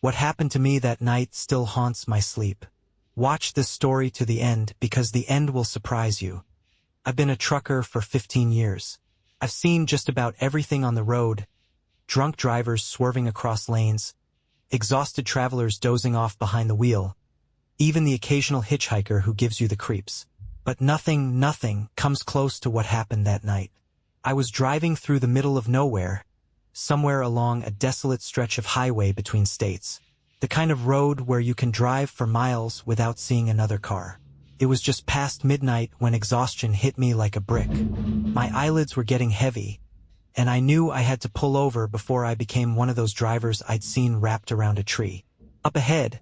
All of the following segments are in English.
What happened to me that night still haunts my sleep. Watch this story to the end because the end will surprise you. I've been a trucker for 15 years. I've seen just about everything on the road. Drunk drivers swerving across lanes, exhausted travelers dozing off behind the wheel, even the occasional hitchhiker who gives you the creeps. But nothing comes close to what happened that night. I was driving through the middle of nowhere, somewhere along a desolate stretch of highway between states. The kind of road where you can drive for miles without seeing another car. It was just past midnight when exhaustion hit me like a brick. My eyelids were getting heavy, and I knew I had to pull over before I became one of those drivers I'd seen wrapped around a tree. Up ahead,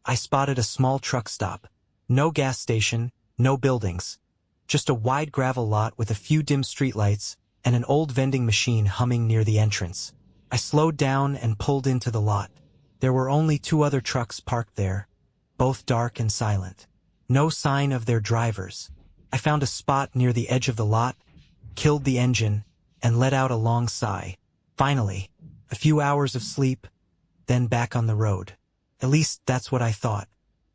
I spotted a small truck stop. No gas station, no buildings. Just a wide gravel lot with a few dim streetlights and an old vending machine humming near the entrance. I slowed down and pulled into the lot. There were only 2 other trucks parked there, both dark and silent. No sign of their drivers. I found a spot near the edge of the lot, killed the engine, and let out a long sigh. Finally, a few hours of sleep, then back on the road. At least that's what I thought.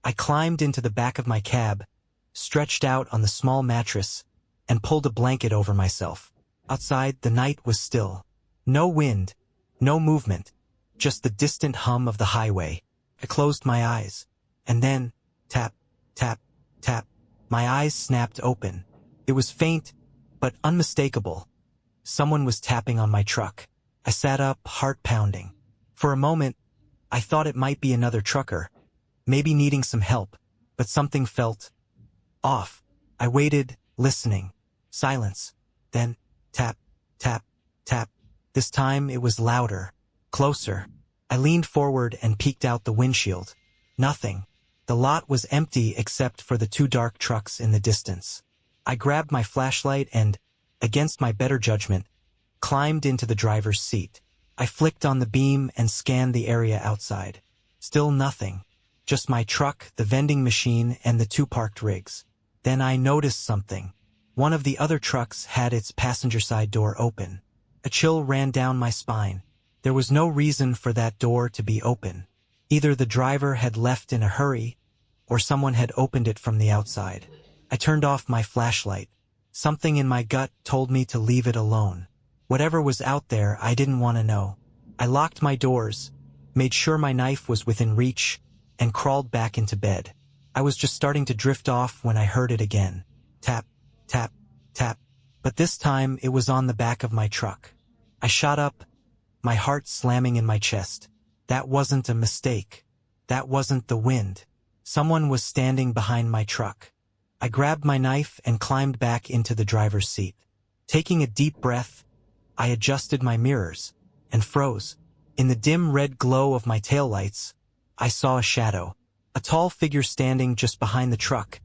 I climbed into the back of my cab, stretched out on the small mattress, and pulled a blanket over myself. Outside, the night was still. No wind, no movement, just the distant hum of the highway. I closed my eyes, and then, tap, tap, tap. My eyes snapped open. It was faint, but unmistakable. Someone was tapping on my truck. I sat up, heart pounding. For a moment, I thought it might be another trucker, maybe needing some help, but something felt off. I waited, listening. Silence. Then, tap, tap, tap. This time it was louder, closer. I leaned forward and peeked out the windshield. Nothing. The lot was empty except for the 2 dark trucks in the distance. I grabbed my flashlight and, against my better judgment, climbed into the driver's seat. I flicked on the beam and scanned the area outside. Still nothing. Just my truck, the vending machine, and the 2 parked rigs. Then I noticed something. One of the other trucks had its passenger side door open. A chill ran down my spine. There was no reason for that door to be open. Either the driver had left in a hurry, or someone had opened it from the outside. I turned off my flashlight. Something in my gut told me to leave it alone. Whatever was out there, I didn't want to know. I locked my doors, made sure my knife was within reach, and crawled back into bed. I was just starting to drift off when I heard it again. Tap, tap, tap. But this time it was on the back of my truck. I shot up, my heart slamming in my chest. That wasn't a mistake. That wasn't the wind. Someone was standing behind my truck. I grabbed my knife and climbed back into the driver's seat. Taking a deep breath, I adjusted my mirrors and froze. In the dim red glow of my taillights, I saw a shadow. A tall figure standing just behind the truck,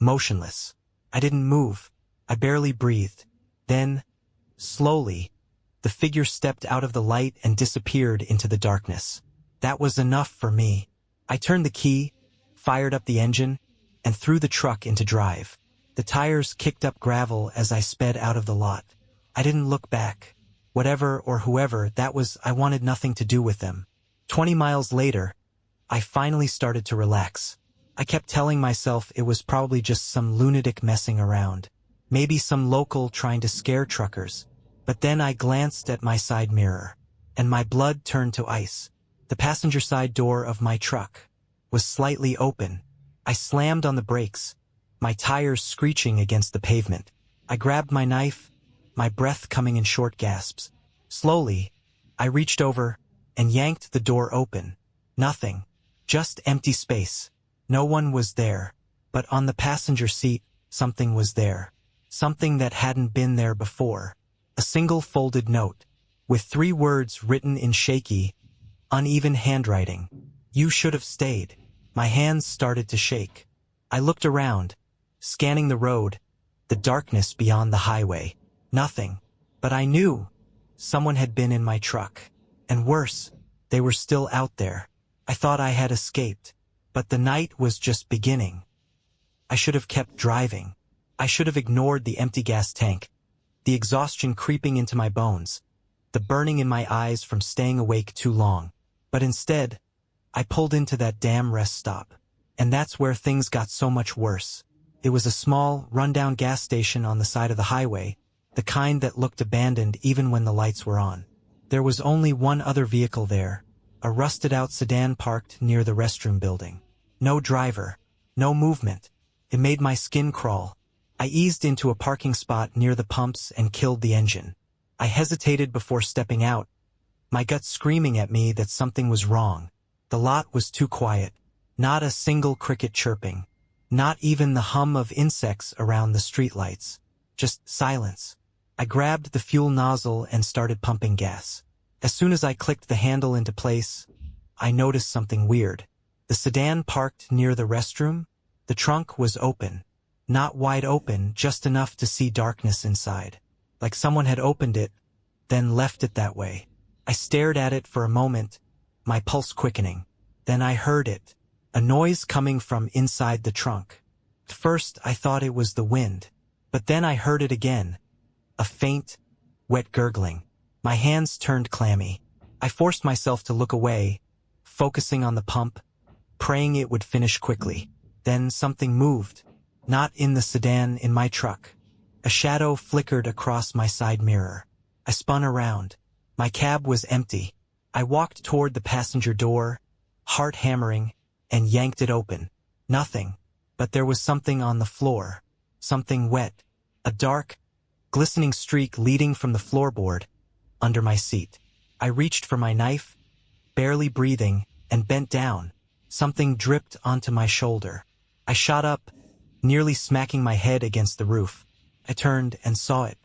motionless. I didn't move. I barely breathed. Then, slowly, the figure stepped out of the light and disappeared into the darkness. That was enough for me. I turned the key, fired up the engine, and threw the truck into drive. The tires kicked up gravel as I sped out of the lot. I didn't look back. Whatever or whoever that was, I wanted nothing to do with them. 20 miles later, I finally started to relax. I kept telling myself it was probably just some lunatic messing around. Maybe some local trying to scare truckers. But then I glanced at my side mirror, and my blood turned to ice. The passenger side door of my truck was slightly open. I slammed on the brakes, my tires screeching against the pavement. I grabbed my knife, my breath coming in short gasps. Slowly, I reached over and yanked the door open. Nothing. Just empty space. No one was there. But on the passenger seat, something was there. Something that hadn't been there before. A single folded note, with 3 words written in shaky, uneven handwriting. You should have stayed. My hands started to shake. I looked around, scanning the road, the darkness beyond the highway. Nothing. But I knew someone had been in my truck. And worse, they were still out there. I thought I had escaped, but the night was just beginning. I should have kept driving. I should have ignored the empty gas tank, the exhaustion creeping into my bones, the burning in my eyes from staying awake too long. But instead, I pulled into that damn rest stop. And that's where things got so much worse. It was a small, rundown gas station on the side of the highway, the kind that looked abandoned even when the lights were on. There was only one other vehicle there, a rusted-out sedan parked near the restroom building. No driver, no movement. It made my skin crawl. I eased into a parking spot near the pumps and killed the engine. I hesitated before stepping out, my gut screaming at me that something was wrong. The lot was too quiet. Not a single cricket chirping. Not even the hum of insects around the streetlights. Just silence. I grabbed the fuel nozzle and started pumping gas. As soon as I clicked the handle into place, I noticed something weird. The sedan parked near the restroom, the trunk was open. Not wide open, just enough to see darkness inside. Like someone had opened it, then left it that way. I stared at it for a moment, my pulse quickening. Then I heard it, a noise coming from inside the trunk. At first I thought it was the wind, but then I heard it again. A faint, wet gurgling. My hands turned clammy. I forced myself to look away, focusing on the pump, praying it would finish quickly. Then something moved. Not in the sedan, in my truck. A shadow flickered across my side mirror. I spun around. My cab was empty. I walked toward the passenger door, heart hammering, and yanked it open. Nothing. But there was something on the floor. Something wet. A dark, glistening streak leading from the floorboard under my seat. I reached for my knife, barely breathing, and bent down. Something dripped onto my shoulder. I shot up, nearly smacking my head against the roof. I turned and saw it.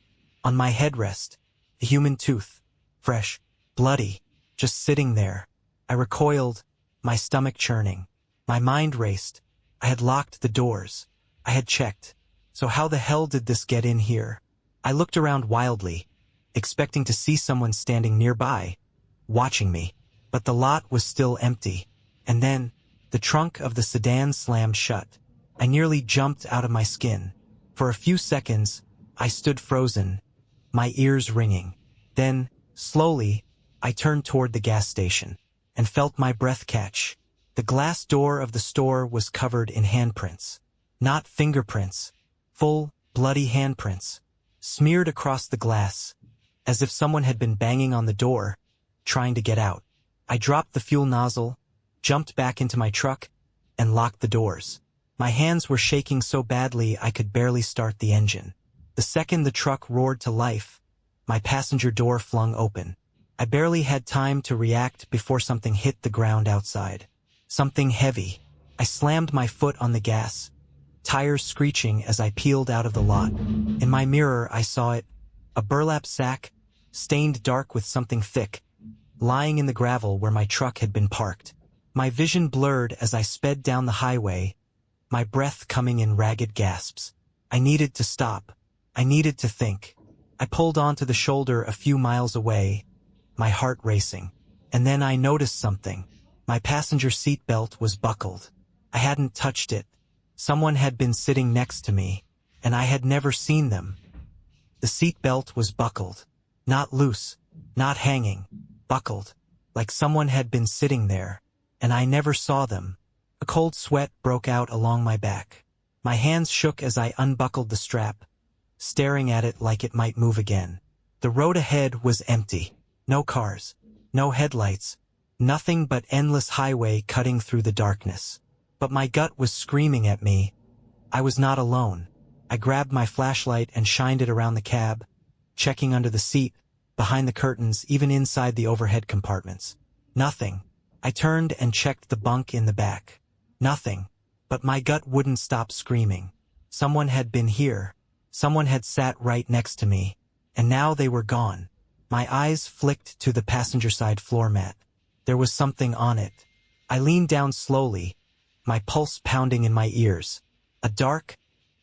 On my headrest, a human tooth. Fresh, bloody, just sitting there. I recoiled, my stomach churning. My mind raced. I had locked the doors. I had checked. So how the hell did this get in here? I looked around wildly, expecting to see someone standing nearby, watching me. But the lot was still empty. And then, the trunk of the sedan slammed shut. I nearly jumped out of my skin. For a few seconds, I stood frozen, my ears ringing. Then, slowly, I turned toward the gas station and felt my breath catch. The glass door of the store was covered in handprints. Not fingerprints. Full, bloody handprints. Smeared across the glass, as if someone had been banging on the door, trying to get out. I dropped the fuel nozzle, jumped back into my truck, and locked the doors. My hands were shaking so badly I could barely start the engine. The second the truck roared to life, my passenger door flung open. I barely had time to react before something hit the ground outside. Something heavy. I slammed my foot on the gas, tires screeching as I peeled out of the lot. In my mirror I saw it, a burlap sack, stained dark with something thick, lying in the gravel where my truck had been parked. My vision blurred as I sped down the highway, my breath coming in ragged gasps. I needed to stop. I needed to think. I pulled onto the shoulder a few miles away, my heart racing. And then I noticed something. My passenger seat belt was buckled. I hadn't touched it. Someone had been sitting next to me, and I had never seen them. The seat belt was buckled. Not loose, not hanging, buckled, like someone had been sitting there, and I never saw them. A cold sweat broke out along my back. My hands shook as I unbuckled the strap, staring at it like it might move again. The road ahead was empty. No cars, no headlights, nothing but endless highway cutting through the darkness. But my gut was screaming at me. I was not alone. I grabbed my flashlight and shined it around the cab, checking under the seat, behind the curtains, even inside the overhead compartments. Nothing. I turned and checked the bunk in the back. Nothing. But my gut wouldn't stop screaming. Someone had been here. Someone had sat right next to me. And now they were gone. My eyes flicked to the passenger side floor mat. There was something on it. I leaned down slowly, my pulse pounding in my ears. A dark,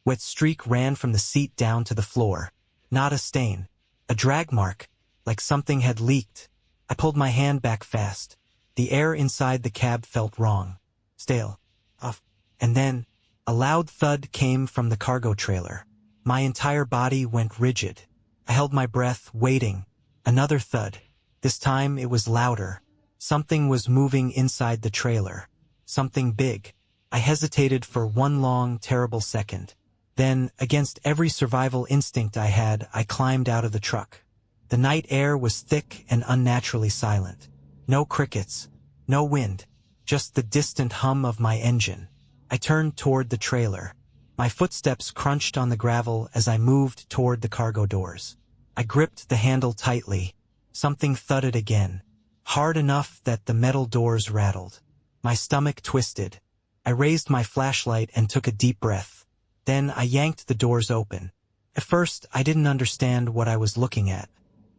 wet streak ran from the seat down to the floor. Not a stain. A drag mark, like something had leaked. I pulled my hand back fast. The air inside the cab felt wrong. Stale. Off. And then, a loud thud came from the cargo trailer. My entire body went rigid. I held my breath, waiting. Another thud. This time it was louder. Something was moving inside the trailer. Something big. I hesitated for one long, terrible second. Then, against every survival instinct I had, I climbed out of the truck. The night air was thick and unnaturally silent. No crickets. No wind. Just the distant hum of my engine. I turned toward the trailer. My footsteps crunched on the gravel as I moved toward the cargo doors. I gripped the handle tightly. Something thudded again. Hard enough that the metal doors rattled. My stomach twisted. I raised my flashlight and took a deep breath. Then I yanked the doors open. At first, I didn't understand what I was looking at.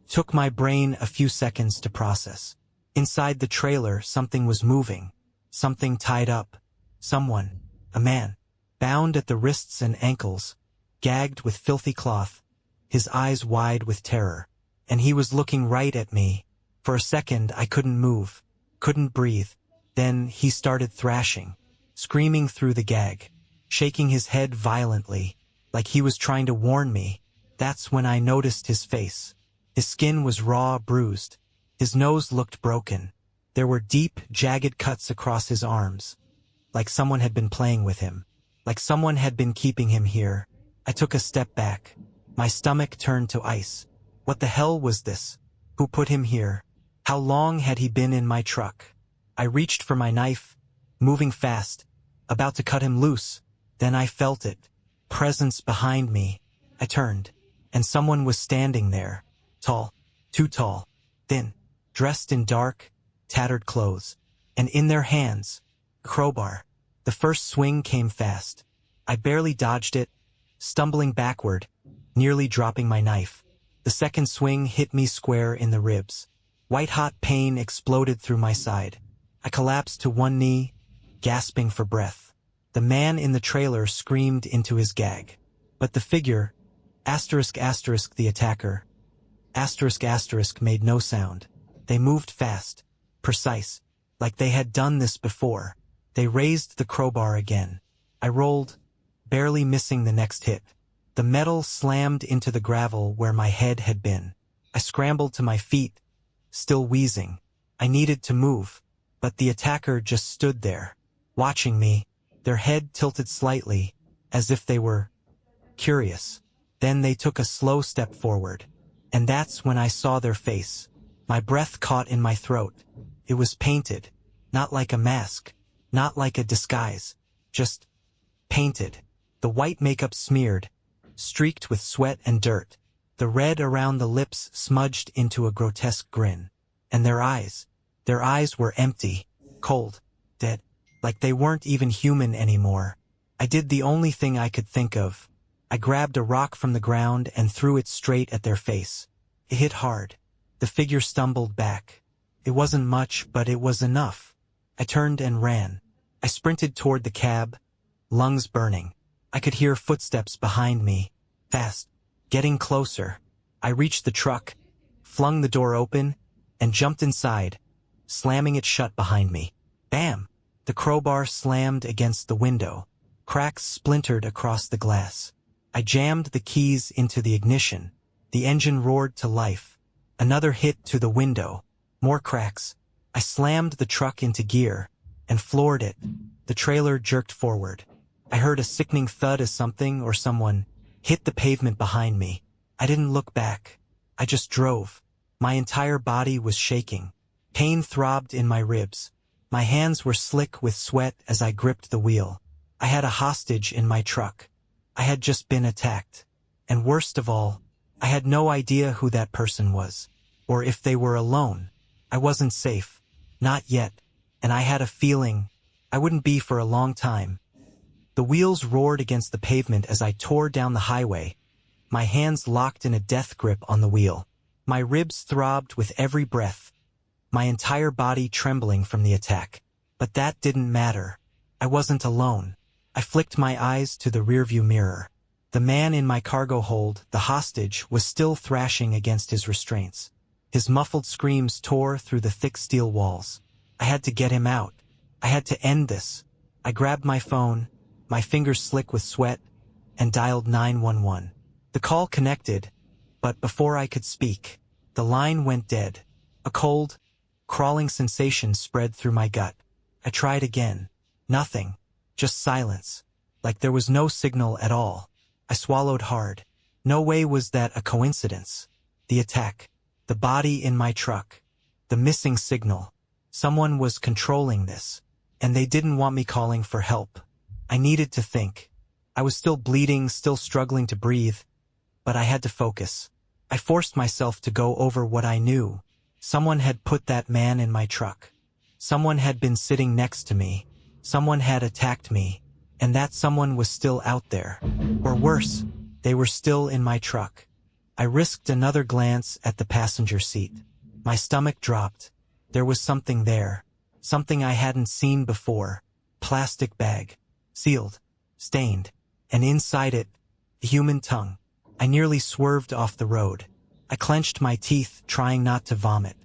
It took my brain a few seconds to process. Inside the trailer, something was moving. Something tied up. Someone. A man. Bound at the wrists and ankles. Gagged with filthy cloth. His eyes wide with terror. And he was looking right at me. For a second, I couldn't move. Couldn't breathe. Then he started thrashing. Screaming through the gag. Shaking his head violently. Like he was trying to warn me. That's when I noticed his face. His skin was raw, bruised. His nose looked broken. There were deep, jagged cuts across his arms. Like someone had been playing with him. Like someone had been keeping him here. I took a step back. My stomach turned to ice. What the hell was this? Who put him here? How long had he been in my truck? I reached for my knife, moving fast, about to cut him loose. Then I felt it. Presence behind me. I turned, and someone was standing there. Tall. Too tall. Thin. Dressed in dark, tattered clothes. And in their hands, a crowbar. The first swing came fast. I barely dodged it, stumbling backward, nearly dropping my knife. The second swing hit me square in the ribs. White-hot pain exploded through my side. I collapsed to one knee, gasping for breath. The man in the trailer screamed into his gag. But the figure, the attacker, made no sound. They moved fast, precise, like they had done this before. They raised the crowbar again. I rolled, barely missing the next hit. The metal slammed into the gravel where my head had been. I scrambled to my feet, still wheezing. I needed to move, but the attacker just stood there, watching me, their head tilted slightly, as if they were curious. Then they took a slow step forward, and that's when I saw their face. My breath caught in my throat. It was painted, not like a mask, not like a disguise, just painted. The white makeup smeared, streaked with sweat and dirt. The red around the lips smudged into a grotesque grin. And their eyes were empty, cold, dead, like they weren't even human anymore. I did the only thing I could think of. I grabbed a rock from the ground and threw it straight at their face. It hit hard. The figure stumbled back. It wasn't much, but it was enough. I turned and ran. I sprinted toward the cab, lungs burning. I could hear footsteps behind me, fast, getting closer. I reached the truck, flung the door open, and jumped inside, slamming it shut behind me. Bam! The crowbar slammed against the window. Cracks splintered across the glass. I jammed the keys into the ignition. The engine roared to life. Another hit to the window. More cracks. I slammed the truck into gear and floored it. The trailer jerked forward. I heard a sickening thud as something or someone hit the pavement behind me. I didn't look back. I just drove. My entire body was shaking. Pain throbbed in my ribs. My hands were slick with sweat as I gripped the wheel. I had a hostage in my truck. I had just been attacked. And worst of all, I had no idea who that person was, or if they were alone. I wasn't safe. Not yet. And I had a feeling I wouldn't be for a long time. The wheels roared against the pavement as I tore down the highway, my hands locked in a death grip on the wheel. My ribs throbbed with every breath, my entire body trembling from the attack. But that didn't matter. I wasn't alone. I flicked my eyes to the rearview mirror. The man in my cargo hold, the hostage, was still thrashing against his restraints. His muffled screams tore through the thick steel walls. I had to get him out. I had to end this. I grabbed my phone, my fingers slick with sweat, and dialed 911. The call connected, but before I could speak, the line went dead. A cold, crawling sensation spread through my gut. I tried again. Nothing. Just silence. Like there was no signal at all. I swallowed hard. No way was that a coincidence. The attack. The body in my truck. The missing signal. Someone was controlling this. And they didn't want me calling for help. I needed to think. I was still bleeding, still struggling to breathe. But I had to focus. I forced myself to go over what I knew. Someone had put that man in my truck. Someone had been sitting next to me. Someone had attacked me. And that someone was still out there. Or worse, they were still in my truck. I risked another glance at the passenger seat. My stomach dropped. There was something there. Something I hadn't seen before. Plastic bag. Sealed. Stained. And inside it, a human tongue. I nearly swerved off the road. I clenched my teeth, trying not to vomit.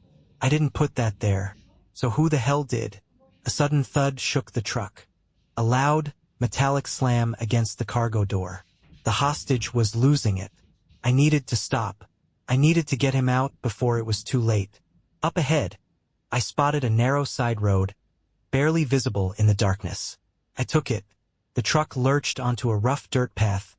I didn't put that there. So who the hell did? A sudden thud shook the truck. A loud, metallic slam against the cargo door. The hostage was losing it. I needed to stop. I needed to get him out before it was too late. Up ahead, I spotted a narrow side road, barely visible in the darkness. I took it. The truck lurched onto a rough dirt path,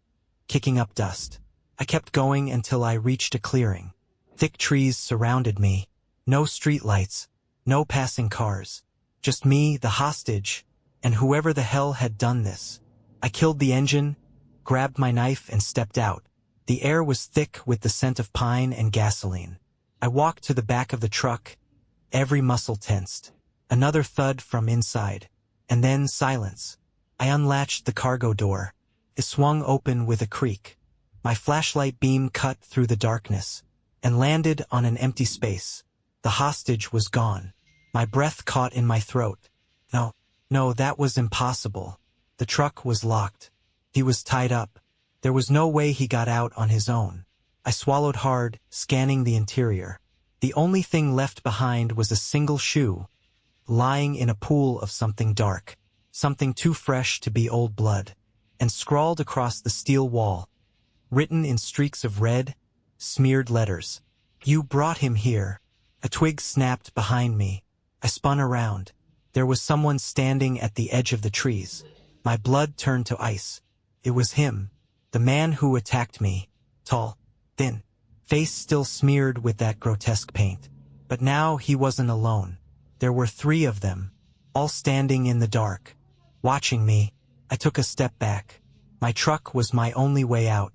kicking up dust. I kept going until I reached a clearing. Thick trees surrounded me. No streetlights. No passing cars. Just me, the hostage, and whoever the hell had done this. I killed the engine, grabbed my knife, and stepped out. The air was thick with the scent of pine and gasoline. I walked to the back of the truck, every muscle tensed. Another thud from inside. And then silence. I unlatched the cargo door. It swung open with a creak. My flashlight beam cut through the darkness and landed on an empty space. The hostage was gone. My breath caught in my throat. No, that was impossible. The truck was locked. He was tied up. There was no way he got out on his own. I swallowed hard, scanning the interior. The only thing left behind was a single shoe, lying in a pool of something dark, something too fresh to be old blood, and scrawled across the steel wall, written in streaks of red, smeared letters. "You brought him here." A twig snapped behind me. I spun around. There was someone standing at the edge of the trees. My blood turned to ice. It was him, the man who attacked me. Tall, thin, face still smeared with that grotesque paint. But now he wasn't alone. There were 3 of them, all standing in the dark, watching me. I took a step back. My truck was my only way out.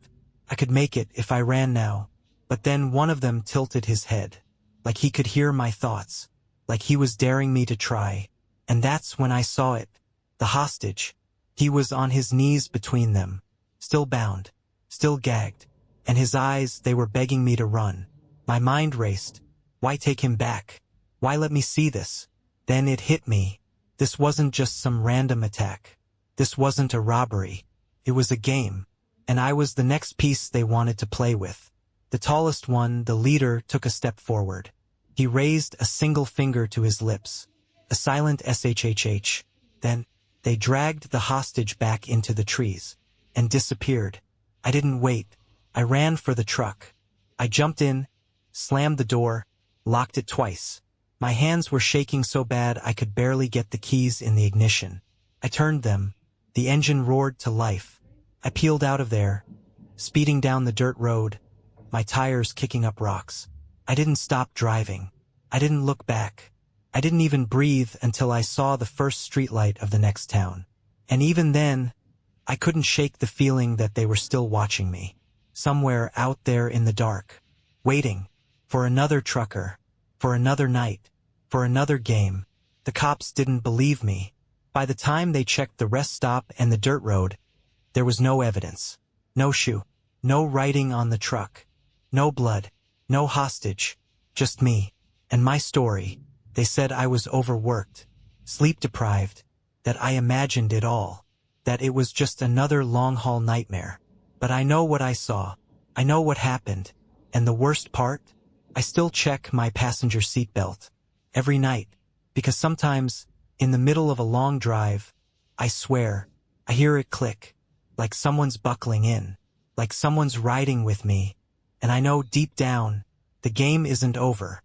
I could make it if I ran now. But then one of them tilted his head, like he could hear my thoughts, like he was daring me to try. And that's when I saw it. The hostage. He was on his knees between them, still bound, still gagged, and his eyes, they were begging me to run. My mind raced. Why take him back? Why let me see this? Then it hit me. This wasn't just some random attack. This wasn't a robbery. It was a game. And I was the next piece they wanted to play with. The tallest one, the leader, took a step forward. He raised a single finger to his lips. A silent SHHH. Then, they dragged the hostage back into the trees and disappeared. I didn't wait. I ran for the truck. I jumped in, slammed the door, locked it twice. My hands were shaking so bad I could barely get the keys in the ignition. I turned them. The engine roared to life. I peeled out of there, speeding down the dirt road, my tires kicking up rocks. I didn't stop driving. I didn't look back. I didn't even breathe until I saw the first streetlight of the next town. And even then, I couldn't shake the feeling that they were still watching me. Somewhere out there in the dark, waiting for another trucker, for another night, for another game. The cops didn't believe me. By the time they checked the rest stop and the dirt road, there was no evidence. No shoe. No writing on the truck. No blood. No hostage. Just me. And my story. They said I was overworked, sleep-deprived, that I imagined it all, that it was just another long-haul nightmare. But I know what I saw. I know what happened. And the worst part? I still check my passenger seatbelt every night, because sometimes, in the middle of a long drive, I swear, I hear it click, like someone's buckling in, like someone's riding with me, and I know deep down, the game isn't over.